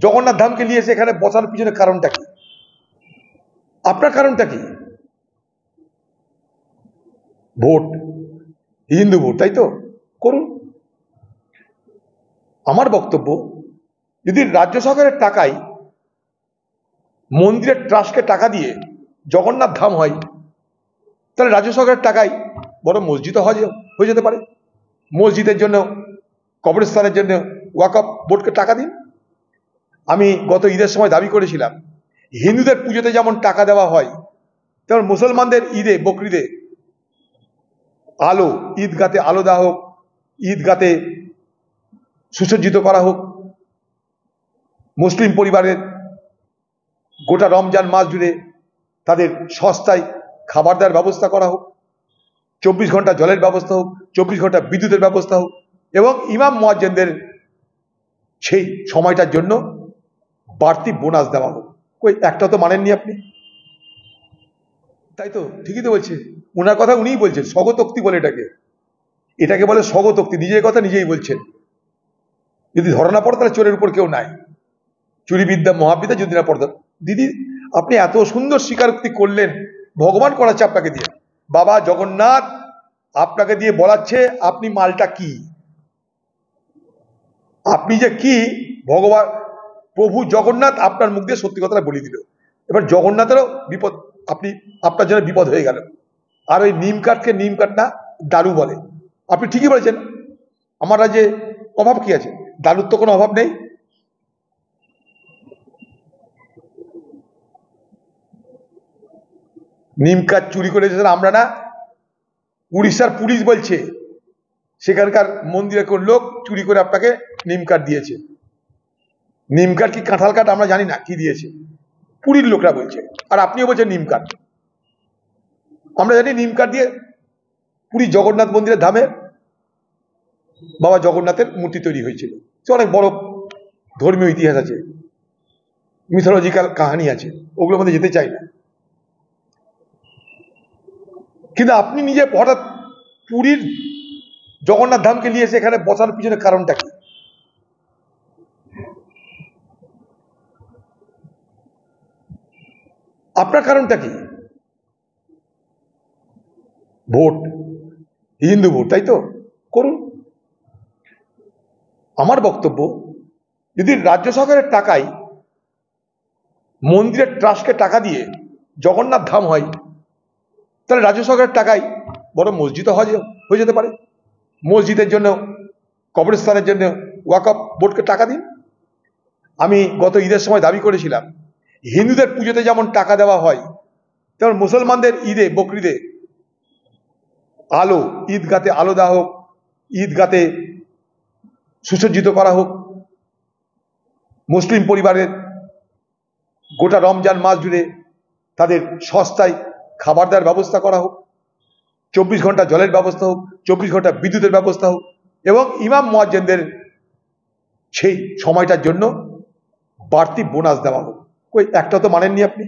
জগন্নাথ ধামকে নিয়ে এসে এখানে বসার পিছনে কারণটা কি? আপনার কারণটা কি? ভোট, হিন্দু ভোট, তাই তো? করুন। আমার বক্তব্য, যদি রাজ্য সরকারের টাকায় মন্দিরের ট্রাস্টকে টাকা দিয়ে জগন্নাথ ধাম হয়, তাহলে রাজ্য সরকারের টাকায় বড় মসজিদও হয়ে যেতে পারে। মসজিদের জন্য, কবরস্থানের জন্য ওয়াকফ বোর্ডকে টাকা দিন। আমি গত ঈদের সময় দাবি করেছিলাম, হিন্দুদের পুজোতে যেমন টাকা দেওয়া হয়, তেমন মুসলমানদের ঈদে, বকরিদে আলো, ঈদগাতে আলো দেওয়া হোক, ঈদগাতে সুসজ্জিত করা হোক। মুসলিম পরিবারের গোটা রমজান মাস জুড়ে তাদের সস্তায় খাবার দেওয়ার ব্যবস্থা করা হোক, 24 ঘন্টা জলের ব্যবস্থা হোক, 24 ঘন্টা বিদ্যুতের ব্যবস্থা হোক, এবং ইমাম মুয়াজ্জিনদের সেই সময়টার জন্য বাড়তি বোনাস দেওয়া হোক। কই একটা তো মানেননি আপনি, তাই তো? ঠিকই তো বলছে, ওনার কথা উনিই বলছেন। স্বগতোক্তি বলে এটাকে বলে স্বগতোক্তি। নিজের কথা নিজেই বলছেন। যদি ধরা না পড়ে তাহলে চোরের উপর কেউ নাই। চুরি বিদ্যা মহাবিদ্যা যদি না পড়তেন। দিদি, আপনি এত সুন্দর স্বীকারোক্তি করলেন, ভগবান করাচ্ছে আপনাকে দিয়ে। বাবা জগন্নাথ আপনাকে দিয়ে বলাচ্ছে আপনি মালটা কি, আপনি যে কি। ভগবান প্রভু জগন্নাথ আপনার মুখ দিয়ে সত্যি কথাটা বলে দিল। এবার জগন্নাথেরও বিপদ, আপনার জন্য বিপদ হয়ে গেল। আর ওই নিম কাঠকে নিম কাঠ না, দারু বলে। আপনি ঠিকই বলেছেন, আমার রাজ্যে অভাব কি আছে? দারুর তো কোনো অভাব নেই। নিম কাঠ চুরি করে আমরা না, উড়িষ্যার পুলিশ বলছে সেখানকার মন্দিরের কোন লোক চুরি করে আপনাকে নিম কাঠ দিয়েছে। নিম কাঠ কি কাঁঠাল কাঠ আমরা জানি না, কি দিয়েছে, পুরীর লোকরা বলছে। আর আপনিও বলছেন নিম কাঠ। আমরা জানি নিম কাঠ দিয়ে পুরী জগন্নাথ মন্দিরের ধামে বাবা জগন্নাথের মূর্তি তৈরি হয়েছিল। সে অনেক বড় ধর্মীয় ইতিহাস আছে, মিথোলজিক্যাল কাহানি আছে, ওগুলোর মধ্যে যেতে চাই না। কিন্তু আপনি নিজে হঠাৎ পুরীর জগন্নাথ ধামকে নিয়ে এসে এখানে বসার পিছনে কারণটা কি? আপনার কারণটা কি? ভোট, হিন্দু ভোট, তাই তো? করুন। আমার বক্তব্য, যদি রাজ্য সরকারের টাকায় মন্দিরের ট্রাস্টকে টাকা দিয়ে জগন্নাথ ধাম হয়, তাহলে রাজ্য সরকারের টাকায় বড় মসজিদও হয়ে যেতে পারে। মসজিদের জন্য, কবরস্থানের জন্য ওয়াকফ বোর্ডকে টাকা দিন। আমি গত ঈদের সময় দাবি করেছিলাম, হিন্দুদের পুজোতে যেমন টাকা দেওয়া হয়, তেমন মুসলমানদের ঈদে, বকরিদে আলো, ঈদগাতে আলো দেওয়া হোক, ঈদগাতে সুসজ্জিত করা হোক। মুসলিম পরিবারের গোটা রমজান মাস জুড়ে তাদের সস্তায় খাবার দেওয়ার ব্যবস্থা করা হোক, 24 ঘন্টা জলের ব্যবস্থা হোক, 24 ঘন্টা বিদ্যুতের ব্যবস্থা হোক, এবং ইমাম মুয়াজ্জিনদের সেই সময়টার জন্য বাড়তি বোনাস দেওয়া হোক। কই একটা তো মানেননি আপনি।